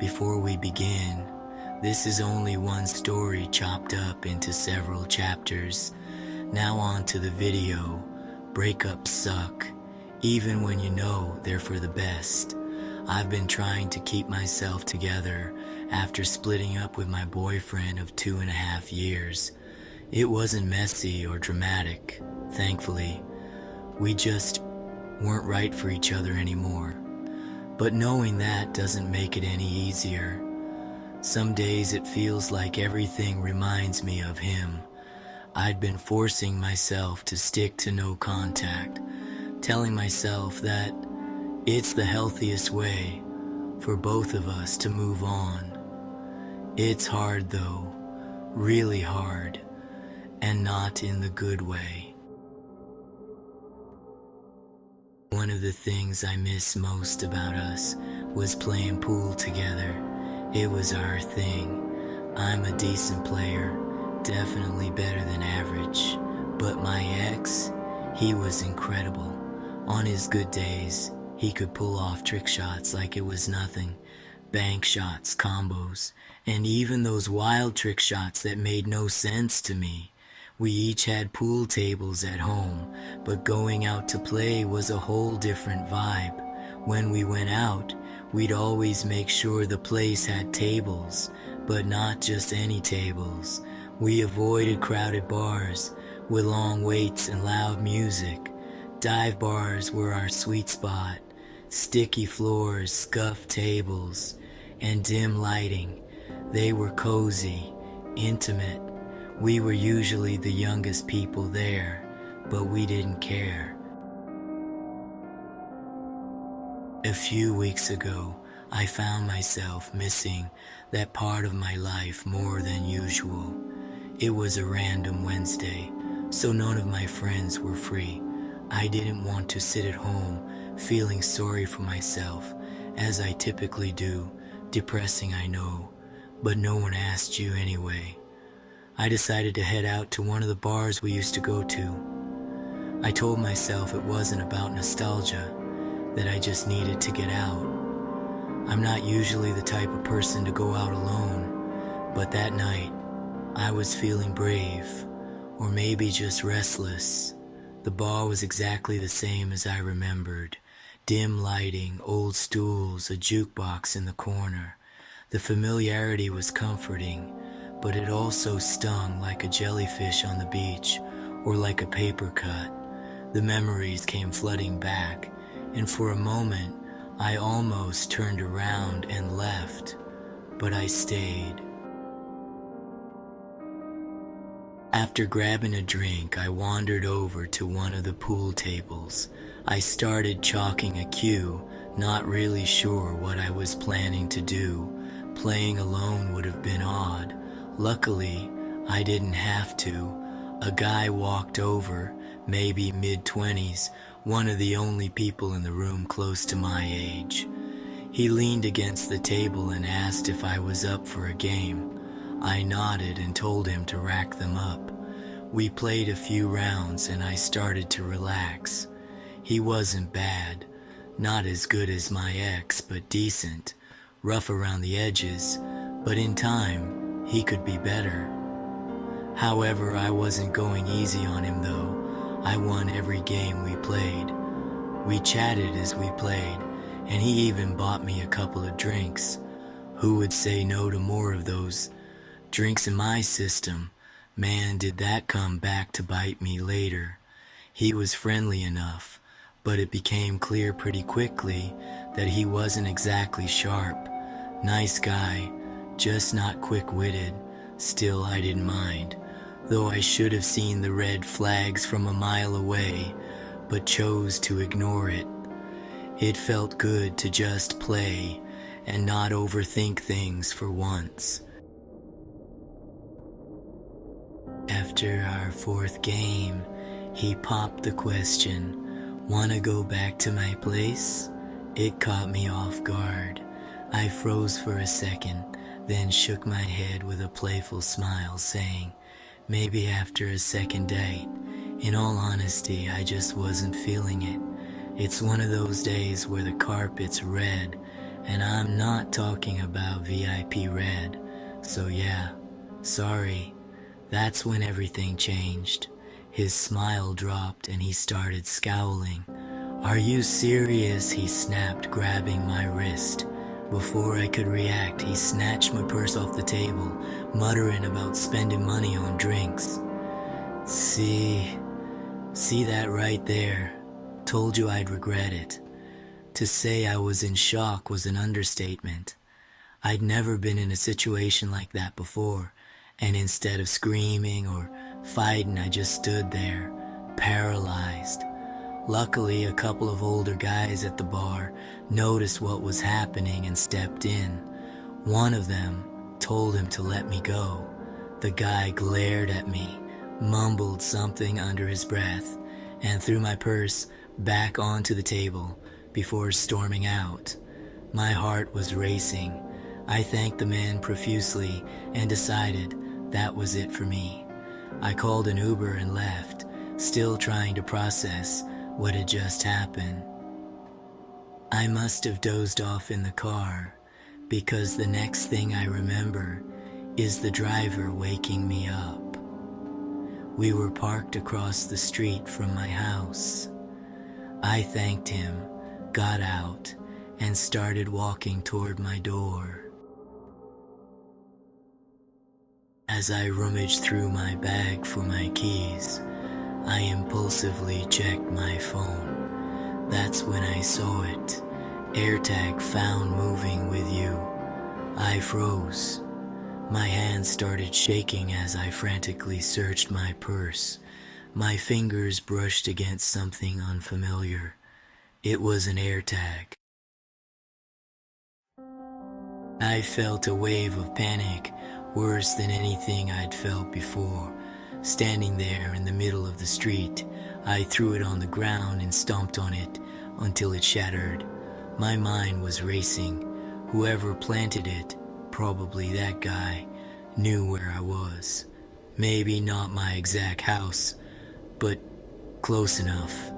Before we begin, this is only one story chopped up into several chapters. Now on to the video. Breakups suck, even when you know they're for the best. I've been trying to keep myself together after splitting up with my boyfriend of 2.5 years. It wasn't messy or dramatic, thankfully. We just weren't right for each other anymore. But knowing that doesn't make it any easier. Some days it feels like everything reminds me of him. I'd been forcing myself to stick to no contact, telling myself that it's the healthiest way for both of us to move on. It's hard though, really hard, and not in the good way. One of the things I miss most about us was playing pool together. It was our thing. I'm a decent player, definitely better than average, but my ex, he was incredible. On his good days, he could pull off trick shots like it was nothing, bank shots, combos, and even those wild trick shots that made no sense to me. We each had pool tables at home, but going out to play was a whole different vibe. When we went out, we'd always make sure the place had tables, but not just any tables. We avoided crowded bars with long waits and loud music. Dive bars were our sweet spot. Sticky floors, scuffed tables, and dim lighting. They were cozy, intimate. We were usually the youngest people there, but we didn't care. A few weeks ago, I found myself missing that part of my life more than usual. It was a random Wednesday, so none of my friends were free. I didn't want to sit at home feeling sorry for myself, as I typically do. Depressing, I know, but no one asked you anyway. I decided to head out to one of the bars we used to go to. I told myself it wasn't about nostalgia, that I just needed to get out. I'm not usually the type of person to go out alone, but that night, I was feeling brave, or maybe just restless. The bar was exactly the same as I remembered. Dim lighting, old stools, a jukebox in the corner. The familiarity was comforting, but it also stung like a jellyfish on the beach, or like a paper cut. The memories came flooding back, and for a moment, I almost turned around and left, but I stayed. After grabbing a drink, I wandered over to one of the pool tables. I started chalking a cue, not really sure what I was planning to do. Playing alone would have been odd. Luckily, I didn't have to. A guy walked over, maybe mid-20s, one of the only people in the room close to my age. He leaned against the table and asked if I was up for a game. I nodded and told him to rack them up. We played a few rounds and I started to relax. He wasn't bad, not as good as my ex, but decent. Rough around the edges, but in time, he could be better. However, I wasn't going easy on him though. I won every game we played. We chatted as we played, and he even bought me a couple of drinks. Who would say no to more of those drinks in my system? Man, did that come back to bite me later. He was friendly enough, but it became clear pretty quickly that he wasn't exactly sharp. Nice guy, just not quick-witted. Still, I didn't mind, though I should have seen the red flags from a mile away, but chose to ignore it. It felt good to just play and not overthink things for once. After our fourth game, he popped the question, "Wanna go back to my place?" It caught me off guard. I froze for a second, then shook my head with a playful smile, saying, "Maybe after a second date." In all honesty, I just wasn't feeling it. It's one of those days where the carpet's red And I'm not talking about VIP Red. So yeah, sorry. That's when everything changed. His smile dropped and he started scowling. Are you serious? He snapped, grabbing my wrist. Before I could react, he snatched my purse off the table, muttering about spending money on drinks. See that right there? Told you I'd regret it. To say I was in shock was an understatement. I'd never been in a situation like that before, and instead of screaming or fighting, I just stood there, paralyzed. Luckily, a couple of older guys at the bar noticed what was happening and stepped in. One of them told him to let me go. The guy glared at me, mumbled something under his breath, and threw my purse back onto the table before storming out. My heart was racing. I thanked the man profusely and decided that was it for me. I called an Uber and left, still trying to process what had just happened. I must have dozed off in the car, because the next thing I remember is the driver waking me up. We were parked across the street from my house. I thanked him, got out, and started walking toward my door. As I rummaged through my bag for my keys, I impulsively checked my phone. That's when I saw it. AirTag found moving with you. I froze. My hands started shaking as I frantically searched my purse. My fingers brushed against something unfamiliar. It was an AirTag. I felt a wave of panic, worse than anything I'd felt before. Standing there in the middle of the street, I threw it on the ground and stomped on it until it shattered. My mind was racing. Whoever planted it, probably that guy, knew where I was. Maybe not my exact house, but close enough.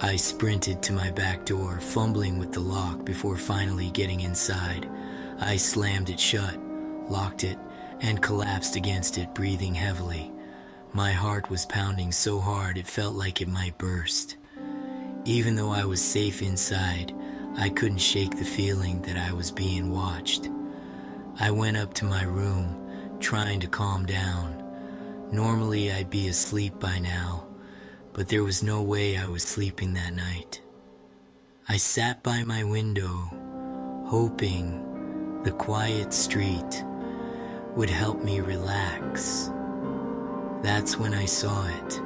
I sprinted to my back door, fumbling with the lock before finally getting inside. I slammed it shut, locked it, and collapsed against it, breathing heavily. My heart was pounding so hard it felt like it might burst. Even though I was safe inside, I couldn't shake the feeling that I was being watched. I went up to my room, trying to calm down. Normally I'd be asleep by now, but there was no way I was sleeping that night. I sat by my window, hoping the quiet street would help me relax. That's when I saw it.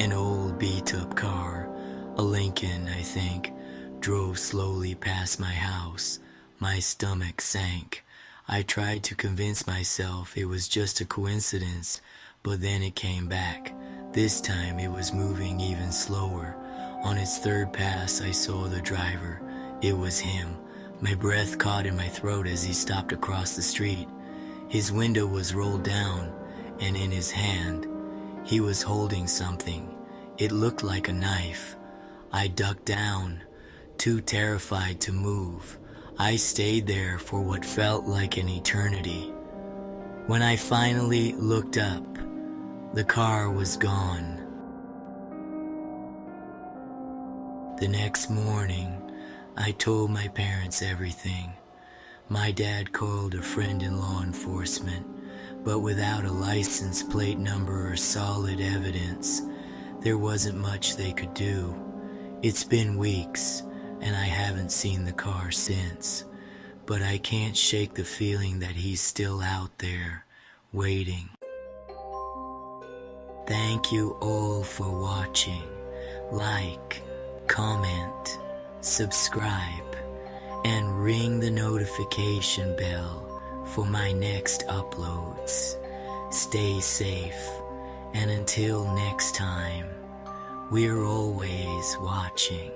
An old beat-up car, a Lincoln, I think, drove slowly past my house. My stomach sank. I tried to convince myself it was just a coincidence, but then it came back. This time it was moving even slower. On its third pass, I saw the driver. It was him. My breath caught in my throat as he stopped across the street. His window was rolled down, and in his hand, he was holding something. It looked like a knife. I ducked down, too terrified to move. I stayed there for what felt like an eternity. When I finally looked up, the car was gone. The next morning, I told my parents everything. My dad called a friend in law enforcement, but without a license plate number or solid evidence, there wasn't much they could do. It's been weeks, and I haven't seen the car since, but I can't shake the feeling that he's still out there, waiting. Thank you all for watching. Like, comment, subscribe, and ring the notification bell for my next uploads. Stay safe, and until next time, we're always watching.